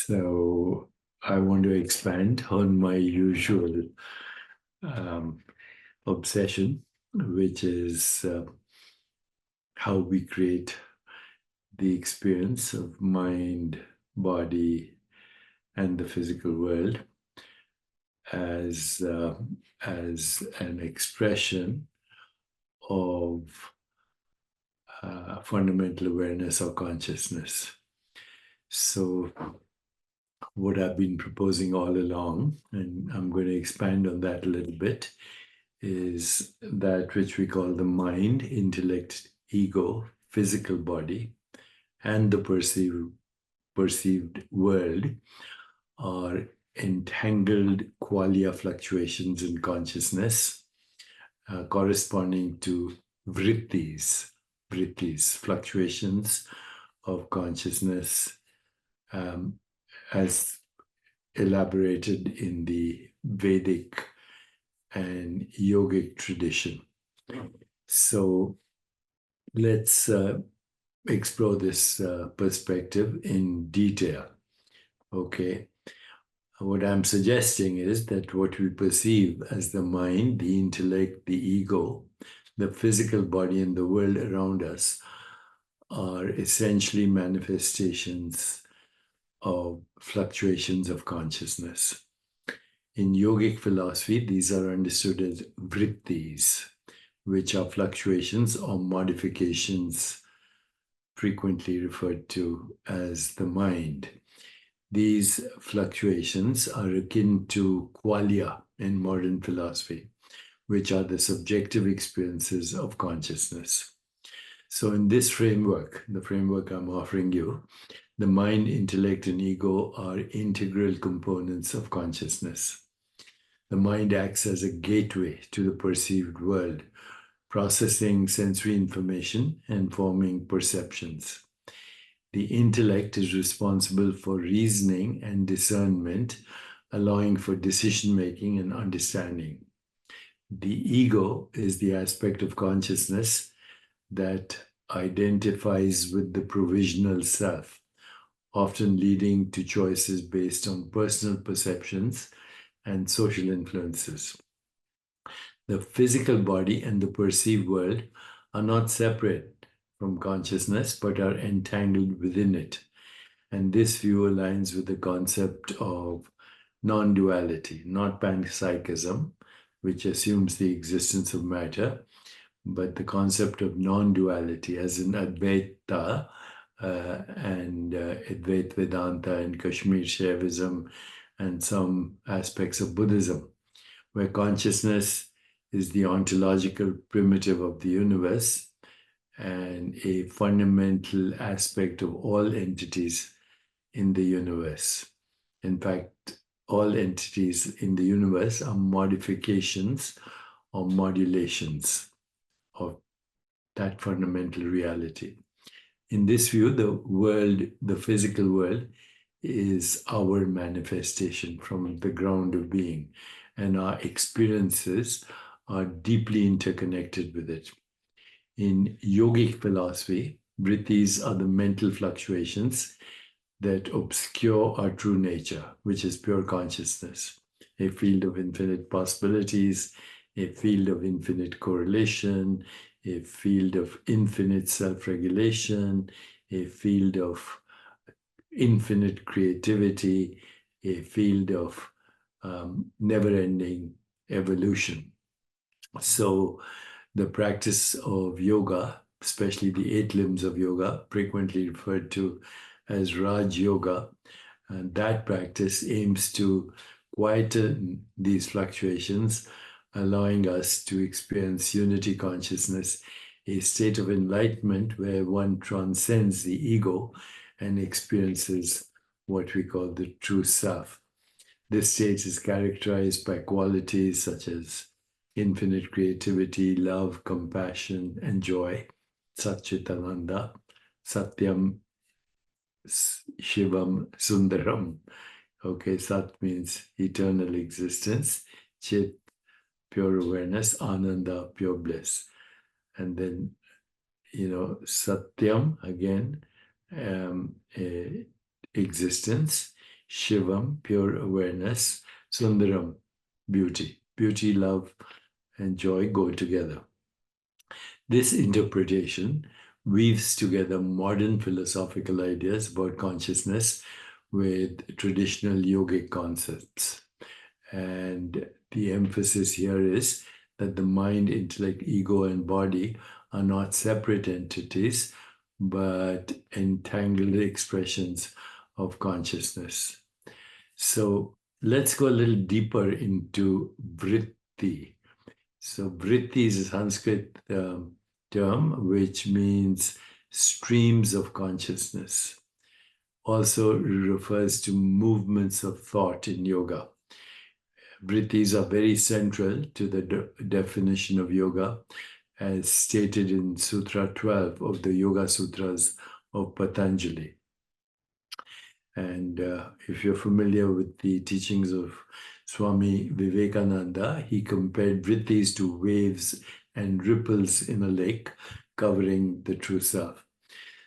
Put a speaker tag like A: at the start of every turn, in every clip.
A: So I want to expand on my usual um, obsession, which is how we create the experience of mind, body, and the physical world as as an expression of fundamental awareness or consciousness. So what I've been proposing all along, and I'm going to expand on that a little bit, is that which we call the mind, intellect, ego, physical body, and the perceived world are entangled qualia fluctuations in consciousness corresponding to vrittis, fluctuations of consciousness as elaborated in the Vedic and yogic tradition. So let's explore this perspective in detail. Okay. What I'm suggesting is that what we perceive as the mind, the intellect, the ego, the physical body, and the world around us are essentially manifestations of fluctuations of consciousness. In yogic philosophy, these are understood as vrittis, which are fluctuations or modifications frequently referred to as the mind. These fluctuations are akin to qualia in modern philosophy, which are the subjective experiences of consciousness. So in this framework, the framework I'm offering you, the mind, intellect, and ego are integral components of consciousness. The mind acts as a gateway to the perceived world, processing sensory information and forming perceptions. The intellect is responsible for reasoning and discernment, allowing for decision-making and understanding. The ego is the aspect of consciousness that identifies with the provisional self, often leading to choices based on personal perceptions and social influences. The physical body and the perceived world are not separate from consciousness, but are entangled within it. And this view aligns with the concept of non-duality, not panpsychism, which assumes the existence of matter, but the concept of non-duality as in Advaita and Advaita Vedanta and Kashmir Shaivism and some aspects of Buddhism, where consciousness is the ontological primitive of the universe and a fundamental aspect of all entities in the universe. In fact, all entities in the universe are modifications or modulations of that fundamental reality. In this view, the world, the physical world, is our manifestation from the ground of being, and our experiences are deeply interconnected with it. In yogic philosophy, vrittis are the mental fluctuations that obscure our true nature, which is pure consciousness, a field of infinite possibilities, a field of infinite correlation, a field of infinite self-regulation, a field of infinite creativity, a field of never-ending evolution. So the practice of yoga, especially the 8 limbs of yoga, frequently referred to as Raj Yoga, and that practice aims to quieten these fluctuations, allowing us to experience unity consciousness, a state of enlightenment where one transcends the ego and experiences what we call the true self. This state is characterized by qualities such as infinite creativity, love, compassion, and joy, Satchitananda, Satyam, Shivam, Sundaram. Okay, Sat means eternal existence, Chit, pure awareness, Ananda, pure bliss. And then, Satyam, again, existence, Shivam, pure awareness, Sundaram, beauty. Beauty, love, and joy go together. This interpretation weaves together modern philosophical ideas about consciousness with traditional yogic concepts. And the emphasis here is that the mind, intellect, ego, and body are not separate entities, but entangled expressions of consciousness. So let's go a little deeper into Vritti. So Vritti is a Sanskrit term which means streams of consciousness. Also refers to movements of thought in yoga. Vrittis are very central to the definition of yoga, as stated in Sutra 12 of the Yoga Sutras of Patanjali. And if you're familiar with the teachings of Swami Vivekananda, he compared vrittis to waves and ripples in a lake covering the true self.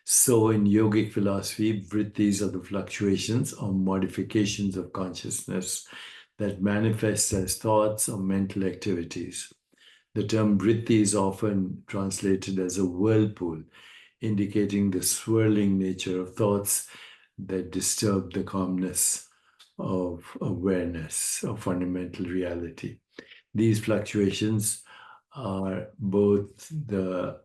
A: So in yogic philosophy, vrittis are the fluctuations or modifications of consciousness that manifest as thoughts or mental activities. The term vritti is often translated as a whirlpool, indicating the swirling nature of thoughts that disturb the calmness of awareness of fundamental reality. These fluctuations are both the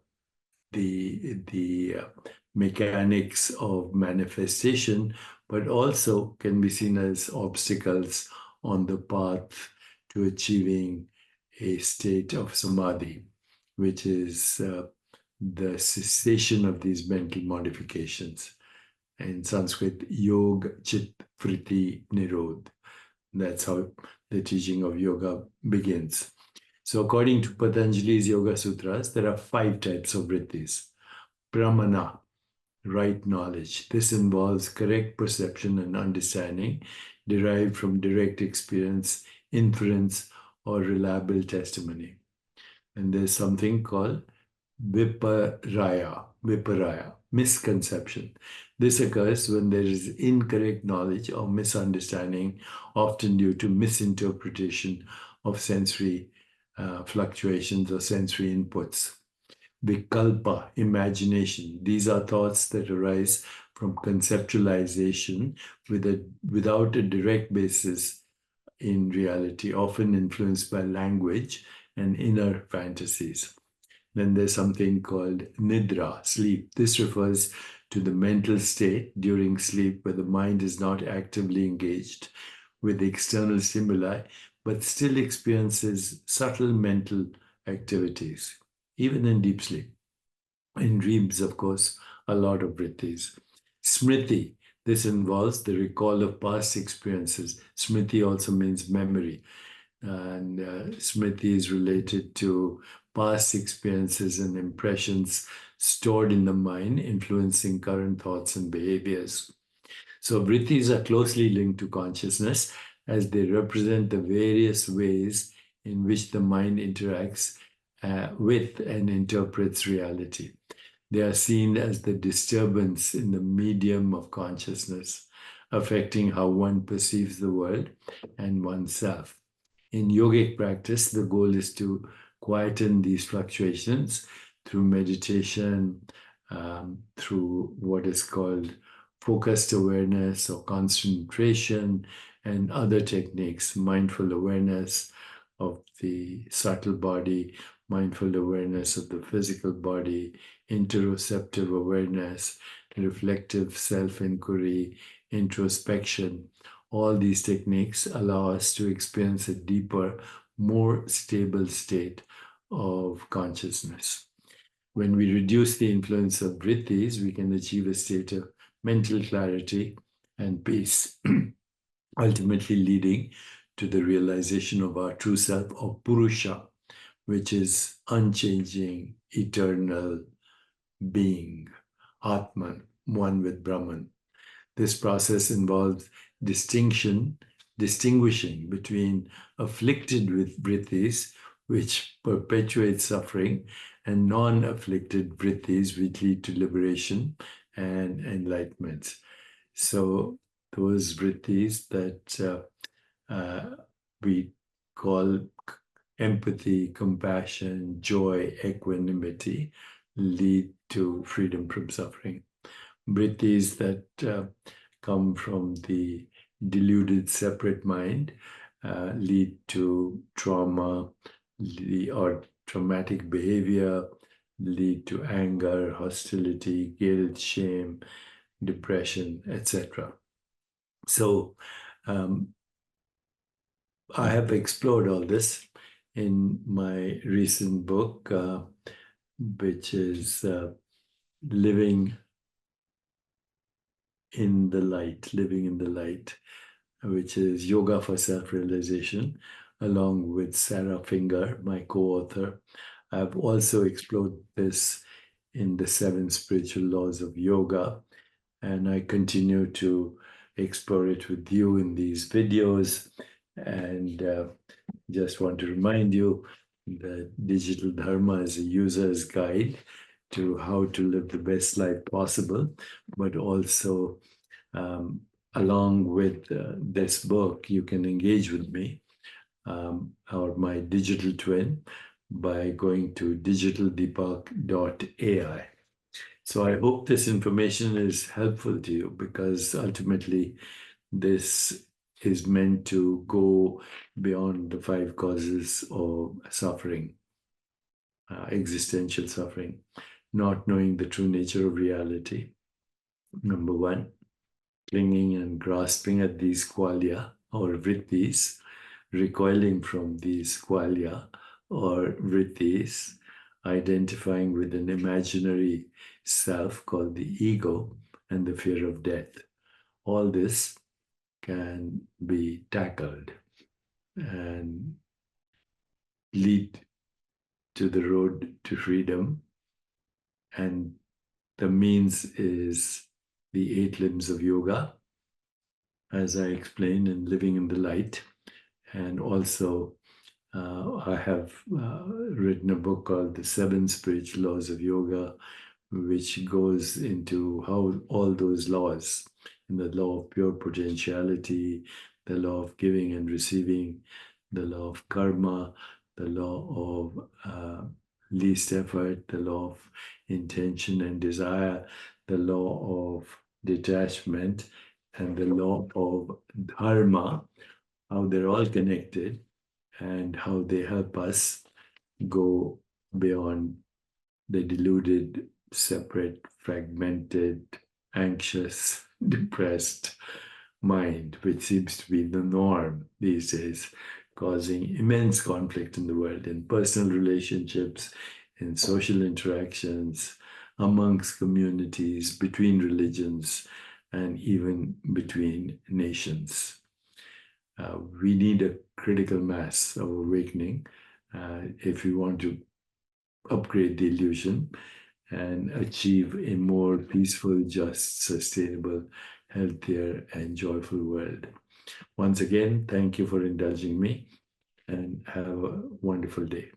A: mechanics of manifestation, but also can be seen as obstacles on the path to achieving a state of samadhi, which is the cessation of these mental modifications. In Sanskrit, Yog Chit Vritti Nirod. That's how the teaching of yoga begins. So according to Patanjali's Yoga Sutras, there are 5 types of vrittis. Pramana, right knowledge. This involves correct perception and understanding derived from direct experience, inference, or reliable testimony. And there's something called viparaya, misconception. This occurs when there is incorrect knowledge or misunderstanding, often due to misinterpretation of sensory fluctuations or sensory inputs. Vikalpa, imagination. These are thoughts that arise from conceptualization without a direct basis in reality, often influenced by language and inner fantasies. Then there's something called nidra, sleep. This refers to the mental state during sleep where the mind is not actively engaged with external stimuli, but still experiences subtle mental activities, even in deep sleep. In dreams, of course, a lot of vrittis. Smriti, this involves the recall of past experiences. Smriti also means memory. And Smriti is related to past experiences and impressions stored in the mind, influencing current thoughts and behaviors. So vrittis are closely linked to consciousness as they represent the various ways in which the mind interacts with and interprets reality. They are seen as the disturbance in the medium of consciousness, affecting how one perceives the world and oneself. In yogic practice, the goal is to quieten these fluctuations through meditation, through what is called focused awareness or concentration, and other techniques, mindful awareness of the subtle body, mindful awareness of the physical body, interoceptive awareness, reflective self-inquiry, introspection. All these techniques allow us to experience a deeper, more stable state of consciousness. When we reduce the influence of vrittis, we can achieve a state of mental clarity and peace, ultimately leading to the realization of our true self, or Purusha, which is unchanging, eternal being, Atman, one with Brahman. This process involves distinguishing between afflicted with vrittis, which perpetuate suffering, and non-afflicted vrittis, which lead to liberation and enlightenment. So those vrittis that we call empathy, compassion, joy, equanimity, lead to freedom from suffering. Vrittis that come from the deluded separate mind lead to trauma or traumatic behavior, lead to anger, hostility, guilt, shame, depression, etc. So I have explored all this in my recent book, which is Living in the Light, which is Yoga for Self-Realization, along with Sarah Finger, my co-author. I've also explored this in the 7 Spiritual Laws of Yoga, and I continue to explore it with you in these videos. And just want to remind you that Digital Dharma is a user's guide to how to live the best life possible, but also along with this book, you can engage with me or my digital twin by going to digitaldeepak.ai. So I hope this information is helpful to you, because ultimately this is meant to go beyond the 5 causes of suffering, existential suffering, not knowing the true nature of reality. Number 1, clinging and grasping at these qualia or vrittis, recoiling from these qualia or vrittis, identifying with an imaginary self called the ego, and the fear of death. All this can be tackled and lead to the road to freedom. And the means is the 8 limbs of yoga, as I explained in Living in the Light. And also, I have written a book called The 7 Spiritual Laws of Yoga, which goes into how all those laws, in the law of pure potentiality, the law of giving and receiving, the law of karma, the law of least effort, the law of intention and desire, the law of detachment, and the law of dharma, how they're all connected and how they help us go beyond the deluded, separate, fragmented, anxious, depressed mind, which seems to be the norm these days, causing immense conflict in the world, in personal relationships, in social interactions, amongst communities, between religions, and even between nations. We need a critical mass of awakening if we want to upgrade the illusion and achieve a more peaceful, just, sustainable, healthier, and joyful world. Once again, thank you for indulging me, and have a wonderful day.